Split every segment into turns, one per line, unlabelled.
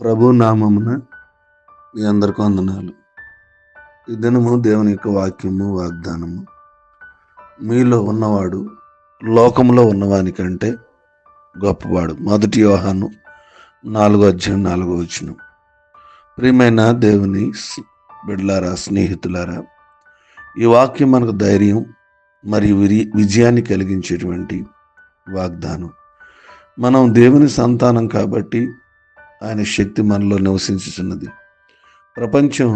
ప్రభు నామమున మీ అందరికీ వందనాలు. ఈ దినము దేవుని యొక్క వాక్యము వాగ్దానము. మీలో ఉన్నవాడు లోకములో ఉన్నవాని కంటే గొప్పవాడు. 1 యోహాను 4:4. ప్రియమైన దేవుని బిడ్డలారా, స్నేహితులారా, ఈ వాక్యం మనకు ధైర్యం మరియు విజయాన్ని కలిగించేటువంటి వాగ్దానం. మనం దేవుని సంతానం కాబట్టి ఆయన శక్తి మనలో నివసించుతున్నది. ప్రపంచం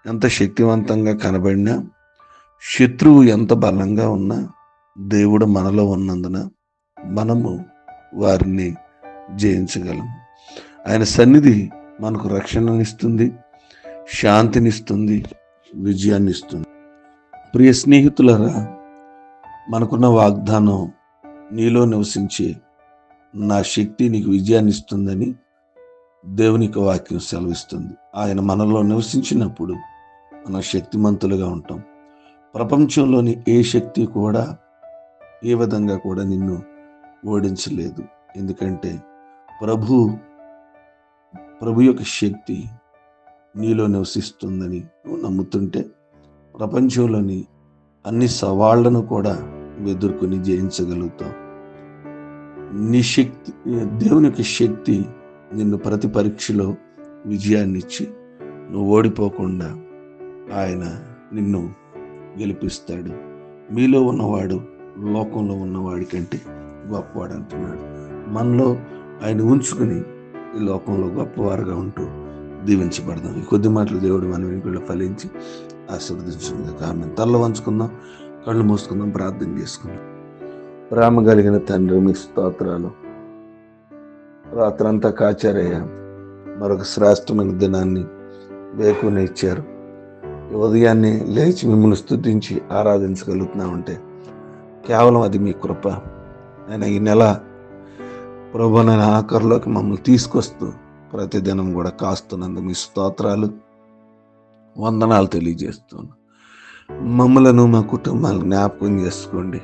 ఎంత శక్తివంతంగా కనబడినా, శత్రువు ఎంత బలంగా ఉన్నా, దేవుడు మనలో ఉన్నందున మనము వారిని జయించగలం. ఆయన సన్నిధి మనకు రక్షణనిస్తుంది, శాంతినిస్తుంది, విజయాన్ని ఇస్తుంది. ప్రియ స్నేహితులారా, మనకున్న వాగ్దానం నీలో నివసించే నా శక్తి నీకు విజయాన్ని ఇస్తుందని దేవుని యొక్క వాక్యం సెలవిస్తుంది. ఆయన మనలో నివసించినప్పుడు మనం శక్తిమంతులుగా ఉంటాం. ప్రపంచంలోని ఏ శక్తి కూడా ఏ విధంగా కూడా నిన్ను ఓడించలేదు. ఎందుకంటే ప్రభు యొక్క శక్తి నీలో నివసిస్తుందని నువ్వు నమ్ముతుంటే ప్రపంచంలోని అన్ని సవాళ్లను కూడా ఎదుర్కొని జయించగలుగుతావు. నీ శక్తి, దేవుని యొక్క శక్తి నిన్ను ప్రతి పరీక్షలో విజయాన్ని ఇచ్చి నువ్వు ఓడిపోకుండా ఆయన నిన్ను గెలిపిస్తాడు. మీలో ఉన్నవాడు లోకంలో ఉన్నవాడి కంటే గొప్పవాడు అంటున్నాడు. మనలో ఆయన ఉంచుకుని ఈ లోకంలో గొప్పవారుగా ఉంటూ దీవించబడదాం. ఈ కొద్ది మాటలు దేవుడు మన వెనుకలో ఫలించి ఆశీర్వదించుకుందాం. కారణం తల్ల వంచుకుందాం, కళ్ళు మూసుకుందాం, ప్రార్థన చేసుకుందాం. ప్రేమ కలిగిన తండ్రి, మీ స్తోత్రాలు. రాత్రంతా కాచారయ్యా, మరొక శ్రేష్టమైన దినాన్ని వేకుని ఇచ్చారు. ఈ ఉదయాన్నే లేచి మిమ్మల్ని స్తుతించి ఆరాధించగలుగుతున్నామంటే కేవలం అది మీ కృప. నేను ఈ నెల ప్రభు నేను ఆఖరిలోకి మమ్మల్ని తీసుకొస్తూ ప్రతిదినం కూడా కాస్తున్నందుకు మీ స్తోత్రాలు, వందనాలు తెలియజేస్తున్నాను. మమ్మలను, మా కుటుంబాలను జ్ఞాపకం చేసుకోండి.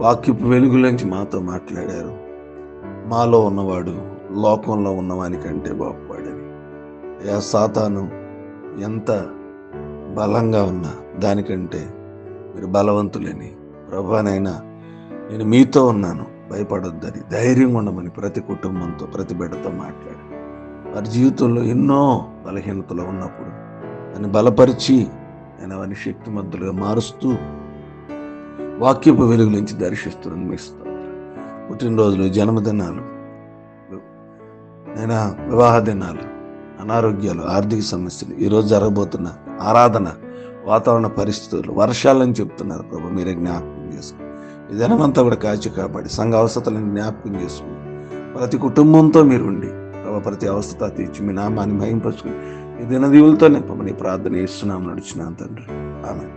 వాక్యపు వెలుగులోంచి మాతో మాట్లాడారు. మాలో ఉన్నవాడు లోకంలో ఉన్నవాని కంటే గొప్పవాడని. సాతాను ఎంత బలంగా ఉన్నా దానికంటే మీరు బలవంతులని, ప్రభానైనా నేను మీతో ఉన్నాను, భయపడొద్దని, ధైర్యంగా ఉండమని ప్రతి కుటుంబంతో, ప్రతి బిడ్డతో మాట్లాడి వారి జీవితంలో ఎన్నో బలహీనతలు ఉన్నప్పుడు దాన్ని బలపరిచి నేను అవన్నీ శక్తిమంతులుగా మారుస్తూ వాక్యపు వెలుగు నుంచి దర్శిస్తున్నాను. మీ స్తోత్రం. పుట్టినరోజులు, జన్మదినాలు, నేను వివాహ దినాలు, అనారోగ్యాలు, ఆర్థిక సమస్యలు, ఈరోజు జరగబోతున్న ఆరాధన, వాతావరణ పరిస్థితులు, వర్షాలని చెప్తున్నారు ప్రభు, మీరే జ్ఞాపకం చేసుకుని ఈ దినమంతా కూడా కాచి కాపాడి సంఘ అవసరాలను జ్ఞాపకం చేసుకుని ప్రతి కుటుంబంతో మీరు ఉండి ప్రభు ప్రతి అవస్థ తీర్చి మీ నామాన్ని మహింపరుచుకుని ఈ దినదీవులతో నింపమని ప్రార్థన చేస్తున్నాం, నడుచున్నాను తండ్రి. ఆమేన్.